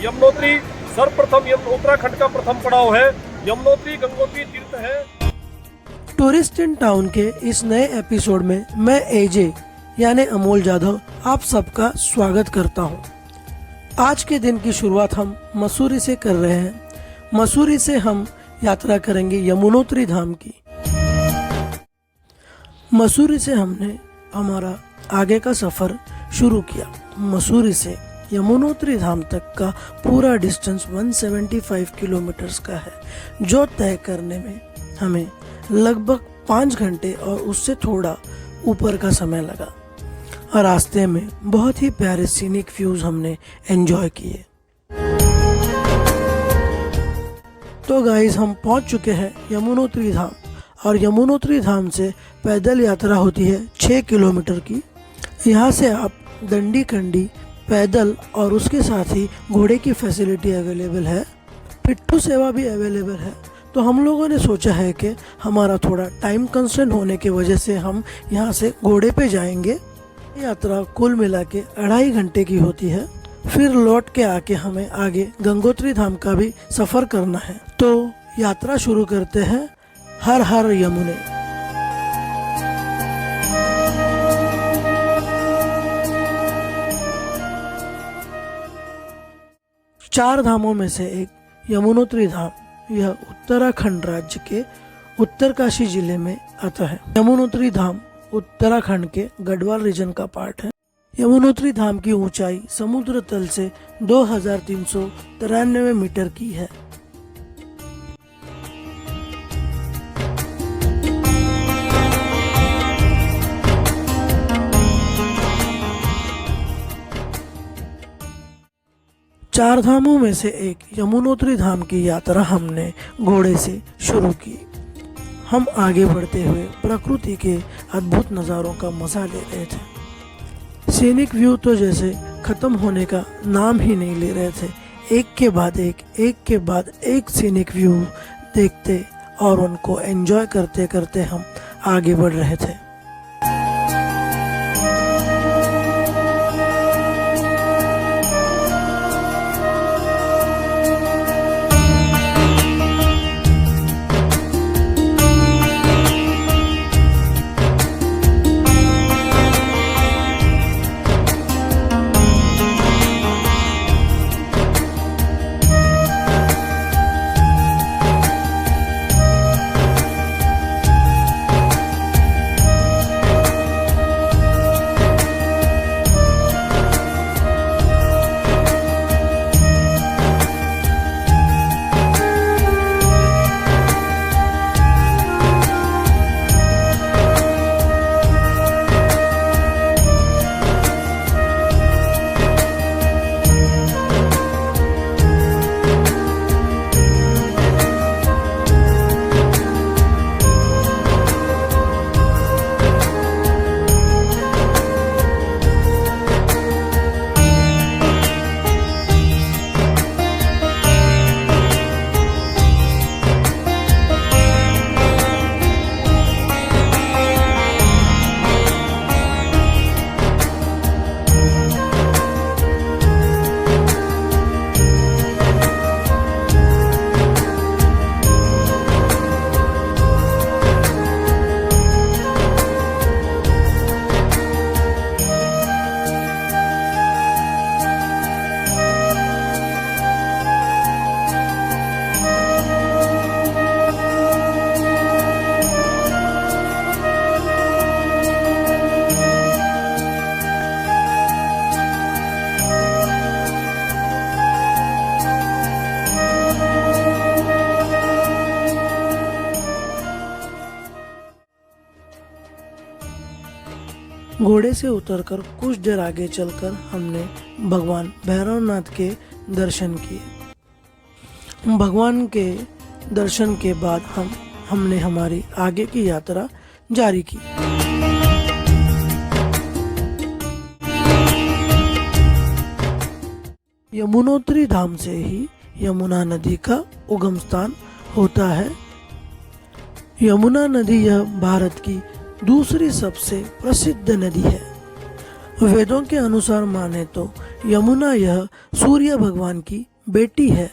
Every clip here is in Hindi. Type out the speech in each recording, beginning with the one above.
यमुनोत्री सर्वप्रथम उत्तराखंड का प्रथम पड़ाव है। यमुनोत्री गंगोत्री तीर्थ है। टूरिस्ट इन टाउन के इस नए एपिसोड में मैं एजे यानी अमोल जाधव आप सबका स्वागत करता हूं। आज के दिन की शुरुआत हम मसूरी से कर रहे हैं। मसूरी से हम यात्रा करेंगे यमुनोत्री धाम की। मसूरी से हमने हमारा आगे का सफ़र शुरू किया। मसूरी से यमुनोत्री धाम तक का पूरा डिस्टेंस 175 किलोमीटर्स का है, जो तय करने में हमें लगभग 5 घंटे और उससे थोड़ा ऊपर का समय लगा। और रास्ते में बहुत ही प्यारे सीनिक व्यूज हमने एंजॉय किए। तो गाइस, हम पहुंच चुके हैं यमुनोत्री धाम और यमुनोत्री धाम से पैदल यात्रा होती है 6 किलोमीटर की। यहाँ से आप दंडी कंडी पैदल और उसके साथ ही घोड़े की फैसिलिटी अवेलेबल है। पिट्ठू सेवा भी अवेलेबल है। तो हम लोगों ने सोचा है कि हमारा थोड़ा टाइम कंस्ट्रेंट होने की वजह से हम यहाँ से घोड़े पे जाएंगे। यात्रा कुल मिला के 2.5 घंटे की होती है। फिर लौट के आके हमें आगे गंगोत्री धाम का भी सफ़र करना है। तो यात्रा शुरू करते हैं। हर हर यमुने। चार धामों में से एक यमुनोत्री धाम यह उत्तराखंड राज्य के उत्तरकाशी जिले में आता है। यमुनोत्री धाम उत्तराखंड के गढ़वाल रीजन का पार्ट है। यमुनोत्री धाम की ऊंचाई समुद्र तल से 2393 मीटर की है। चार धामों में से एक यमुनोत्री धाम की यात्रा हमने घोड़े से शुरू की। हम आगे बढ़ते हुए प्रकृति के अद्भुत नज़ारों का मजा ले रहे थे। सीनिक व्यू तो जैसे खत्म होने का नाम ही नहीं ले रहे थे। एक के बाद एक सीनिक व्यू देखते और उनको एंजॉय करते करते हम आगे बढ़ रहे थे। घोड़े से उतरकर कुछ देर आगे चलकर हमने भगवान भैरवनाथ के दर्शन किए। भगवान के दर्शन के बाद हमने हमारी आगे की यात्रा जारी की। यमुनोत्री धाम से ही यमुना नदी का उगम स्थान होता है। यमुना नदी यह भारत की दूसरी सबसे प्रसिद्ध नदी है। वेदों के अनुसार माने तो यमुना यह सूर्य भगवान की बेटी है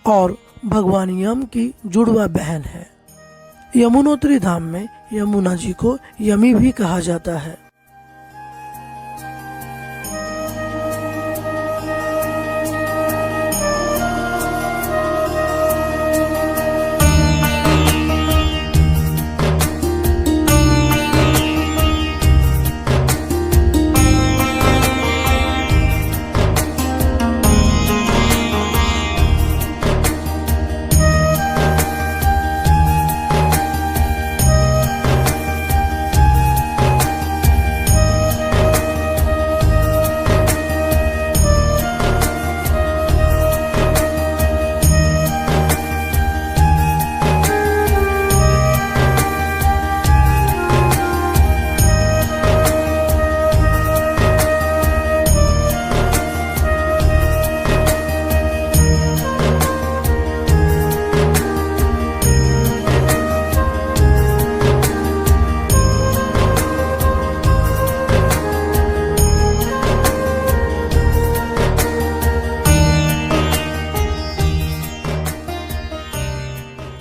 और भगवान यम की जुड़वा बहन है। यमुनोत्री धाम में यमुना जी को यमी भी कहा जाता है।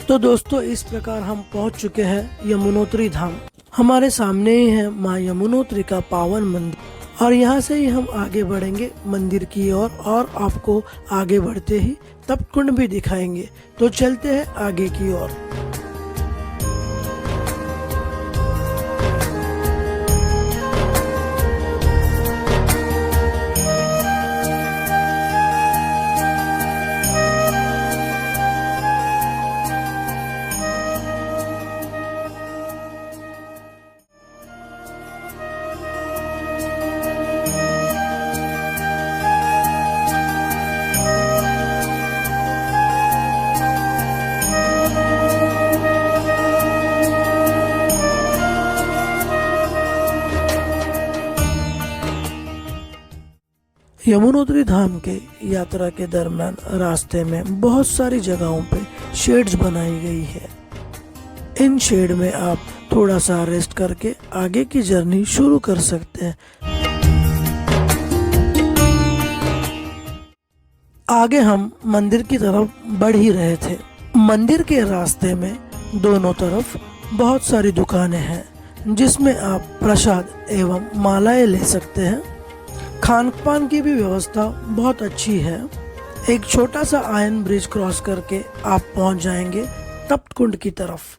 तो दोस्तों, इस प्रकार हम पहुंच चुके हैं यमुनोत्री धाम। हमारे सामने ही है माँ यमुनोत्री का पावन मंदिर और यहाँ से ही हम आगे बढ़ेंगे मंदिर की ओर और आपको आगे बढ़ते ही तप्त कुंड भी दिखाएंगे। तो चलते हैं आगे की ओर। यमुनोत्री धाम के यात्रा के दरमियान रास्ते में बहुत सारी जगहों पे शेड्स बनाई गई है। इन शेड में आप थोड़ा सा रेस्ट करके आगे की जर्नी शुरू कर सकते हैं। आगे हम मंदिर की तरफ बढ़ ही रहे थे। मंदिर के रास्ते में दोनों तरफ बहुत सारी दुकानें हैं जिसमें आप प्रसाद एवं मालाएं ले सकते हैं। खान पान की भी व्यवस्था बहुत अच्छी है। एक छोटा सा आयन ब्रिज क्रॉस करके आप पहुंच जाएंगे तप्त कुंड की तरफ।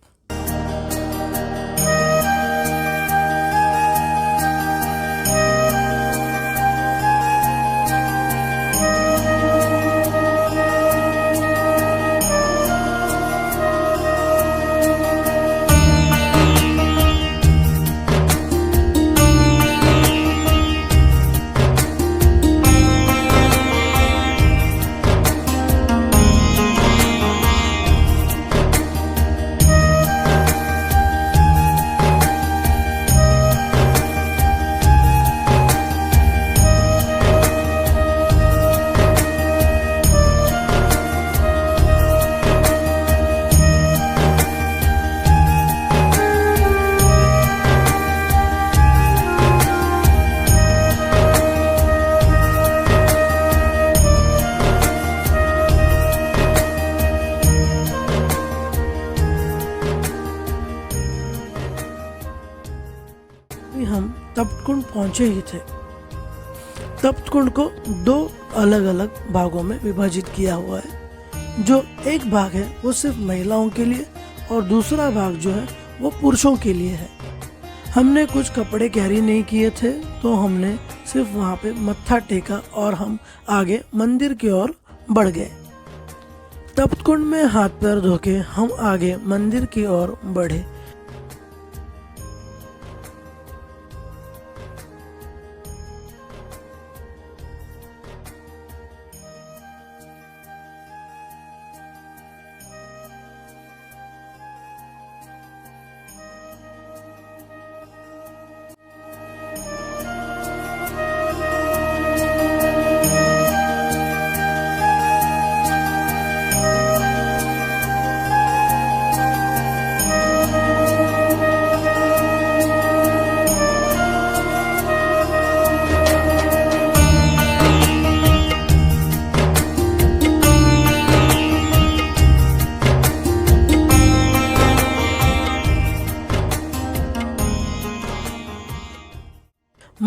हम तप्त कुंड पहुंचे ही थे। तप्त कुंड को दो अलग अलग भागों में विभाजित किया हुआ है। जो एक भाग है वो सिर्फ महिलाओं के लिए और दूसरा भाग जो है वो पुरुषों के लिए है। हमने कुछ कपड़े कैरी नहीं किए थे तो हमने सिर्फ वहाँ पे मत्था टेका और हम आगे मंदिर की ओर बढ़ गए। तप्त कुंड में हाथ पैर धो के हम आगे मंदिर की ओर बढ़े।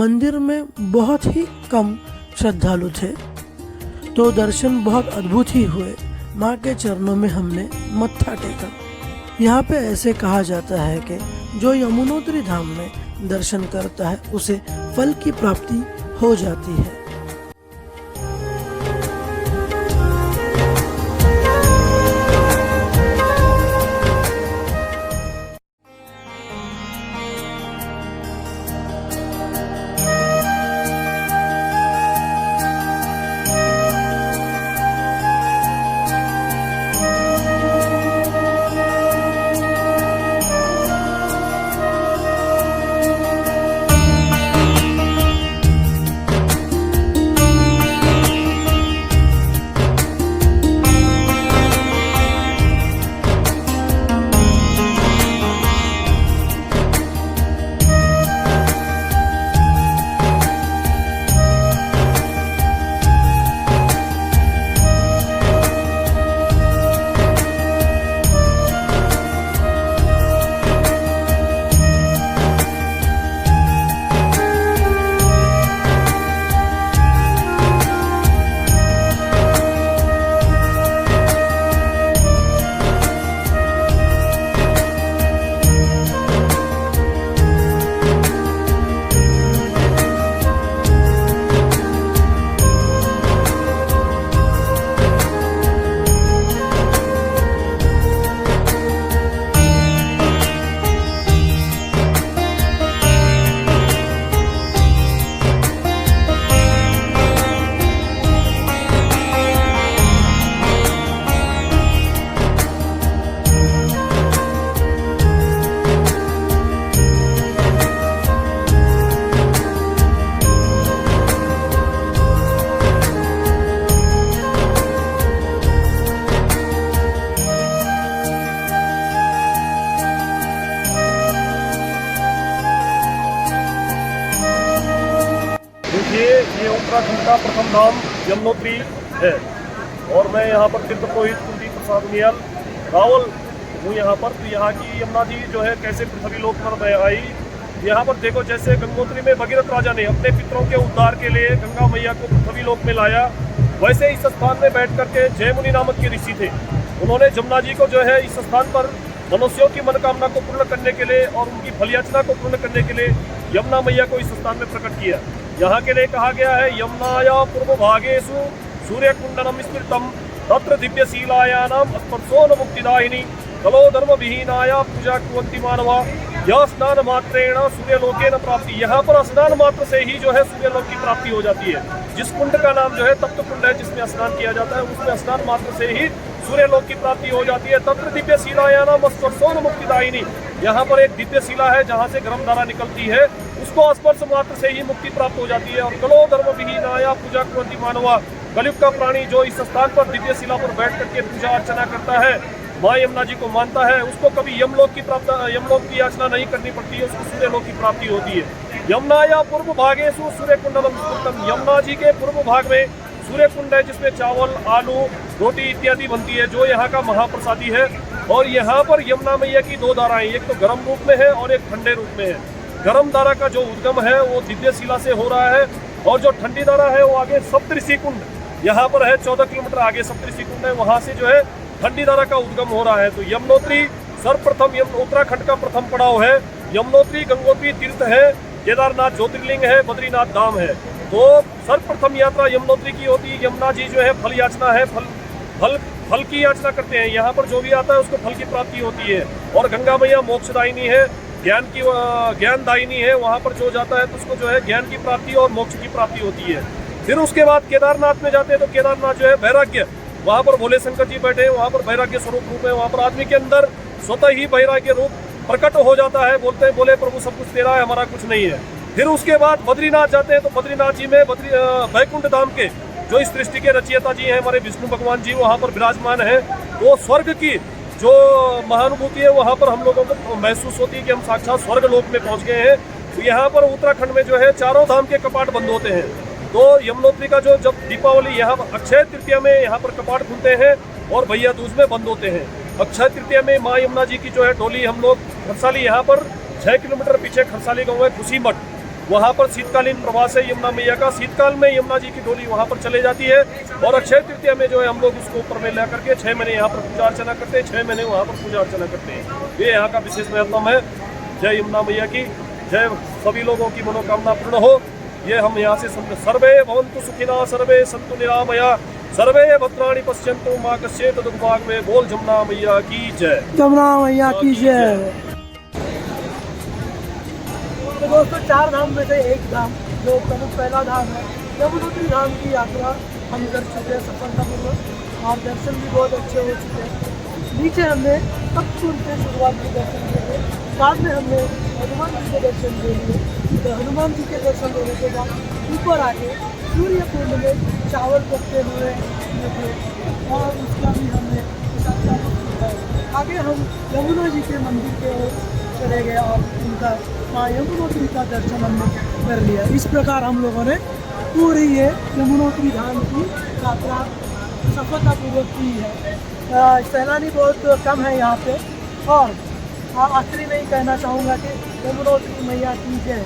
मंदिर में बहुत ही कम श्रद्धालु थे, तो दर्शन बहुत अद्भुत ही हुए। माँ के चरणों में हमने मत्था टेका। यहाँ पे ऐसे कहा जाता है कि जो यमुनोत्री धाम में दर्शन करता है उसे फल की प्राप्ति हो जाती है। ये उत्तराखंड का प्रथम धाम यमुनोत्री है और मैं यहाँ पर तीर्थ पुरोहित कुलदीप प्रसाद उनियाल रावल हूँ यहाँ पर। तो यहाँ की यमुना जी जो है कैसे पृथ्वी लोक में आई, यहाँ पर देखो जैसे गंगोत्री में भगीरथ राजा ने अपने पितरों के उद्धार के लिए गंगा मैया को पृथ्वी लोक में लाया, वैसे इस स्थान में बैठ करके जयमुनि नामक के ऋषि थे, उन्होंने जमुना जी को जो है इस स्थान पर मनुष्यों की मनोकामना को पूर्ण करने के लिए और उनकी फलयाचना को पूर्ण करने के लिए यमुना मैया को इस स्थान में प्रकट किया। यहाँ के लिए कहा गया है यमुनाया पूर्व भागेषु सूर्य कुंडलम स्मृतम तत्र दिव्य शीलायानाम स्पर्शो न मुक्तिदायिनी कलो धर्म विहीनाया पूजा कुवंती मानवा यह स्नान मात्रेण सूर्यलोके न प्राप्ति। यहाँ पर स्नान मात्र से ही जो है सूर्यलोक की प्राप्ति हो जाती है। जिस कुंड का नाम जो है तप्त कुंड है, जिसमें स्नान किया जाता है, उसमें स्नान मात्र से ही सूर्यलोक की प्राप्ति हो जाती है। तत्र दिव्य शिलायानाम स्पर्शो न मुक्तिदायिनी, यहाँ पर एक दिव्य शिला है जहाँ से गर्म धारा निकलती है, उसको स्पर्श मात्र से ही मुक्ति प्राप्त हो जाती है। और कलो धर्म विहीनाया पूजा कुवंती मानवा, कलयुग का प्राणी जो इस स्थान पर दिव्य शिला पर बैठ करके पूजा अर्चना करता है, माँ यमुना जी को मानता है, उसको कभी यमलोक की याचना नहीं करनी पड़ती है, उसको सूर्यलोक की प्राप्ति होती है। यमुना या पूर्व भागेषु सूर्य कुंडलम स्मृतम, यमुना जी के पूर्व भाग में सूर्य कुंड है जिसमें चावल, आलू, रोटी इत्यादि बनती है, जो यहाँ का महाप्रसादी है। और यहाँ पर यमुना मैया की दो धाराएं, एक तो गर्म रूप में है और एक ठंडे रूप में है। गर्म धारा का जो उद्गम है वो दिव्य शिला से हो रहा है और जो ठंडी धारा है वो आगे सप्तऋषि कुंड यहाँ पर है, 14 किलोमीटर आगे सप्तऋषि कुंड है, वहाँ से जो है ठंडी धारा का उद्गम हो रहा है। तो यमुनोत्री सर्वप्रथम उत्तराखंड का प्रथम पड़ाव है। यमुनोत्री गंगोत्री तीर्थ है, केदारनाथ ज्योतिर्लिंग है, बद्रीनाथ धाम है। तो सर्वप्रथम यात्रा यमुनोत्री की होती है। यमुना जी जो है फल याचना है, फल की याचना करते हैं। यहाँ पर जो भी आता है उसको फल की प्राप्ति होती है। और गंगा मैया मोक्षदायिनी है, ज्ञानदायिनी है, वहाँ पर जो जाता है तो उसको जो है ज्ञान की प्राप्ति और मोक्ष की प्राप्ति होती है। फिर उसके बाद केदारनाथ में जाते हैं तो केदारनाथ जो है वैराग्य, वहाँ पर भोले शंकर जी बैठे हैं, वहाँ पर वैराग्य स्वरूप रूप है, वहाँ पर आदमी के अंदर स्वतः ही वैराग्य रूप प्रकट हो जाता है। बोलते हैं बोले प्रभु सब कुछ तेरा है, हमारा कुछ नहीं है। फिर उसके बाद बद्रीनाथ जाते हैं तो बद्रीनाथ जी में वैकुंठ धाम के जो इस सृष्टि के रचयिता जी हैं हमारे विष्णु भगवान जी, वहाँ पर विराजमान है। तो स्वर्ग की जो महानुभूति है वहाँ पर हम लोगों को महसूस होती है कि हम साक्षात स्वर्ग लोक में पहुँच गए हैं। तो यहाँ पर उत्तराखंड में जो है चारों धाम के कपाट बंद होते हैं। तो यमुनोत्री का जो जब दीपावली यहाँ अक्षय तृतीया में यहाँ पर कपाट खुलते हैं और भैया दूज में बंद होते हैं। अक्षय तृतीया में माँ यमुना जी की जो है डोली हम लोग खरसाली, यहाँ पर 6 किलोमीटर पीछे खरसाली गाँव है खुशी मठ, वहाँ पर शीतकालीन प्रवास है यमुना मैया का। शीतकाल में यमुना जी की डोली वहाँ पर चले जाती है और अक्षय तृतीया में जो है हम लोग उसको ऊपर में ला करके 6 महीने यहाँ पर पूजा अर्चना करते हैं, 6 महीने वहाँ पर पूजा अर्चना करते हैं। ये यहाँ का विशेष महत्व है। जय यमुना मैया की जय। सभी लोगों की मनोकामना पूर्ण हो, ये हम यहाँ से सर्वे भवन्तु सुखिनः, सर्वे सन्तु निरामया, सर्वे भद्राणि पश्यन्तु मां कश्चित् दुर्भाग् में। बोल जमुना मैया की जय। यमुना मैया की जय। तो दोस्तों 4 धाम में से एक धाम जो प्रमुख पहला धाम है यमुनोत्री धाम की यात्रा हम कर चुके हैं सफलतापूर्वक और दर्शन भी बहुत अच्छे हो चुके हैं। नीचे हमने तपसूर से शुरुआत के दर्शन किए थे, बाद में हमने हनुमान जी के दर्शन ले लिए। तो हनुमान जी के दर्शन लेने के बाद ऊपर आके सूर्य कुंड में चावल पकते हुए थे और उसका भी हमने आगे हम यमुना जी के मंदिर के ओर चले गए और उनका माँ यमुनोत्री का दर्शन हमने कर लिया। इस प्रकार हम लोगों ने पूरी ये यमुनोत्री धाम की यात्रा सफलतापूर्वक की है। सैलानी बहुत कम है यहाँ पे और आखिरी में ही कहना चाहूँगा कि यमुनोत्री मैया की जय।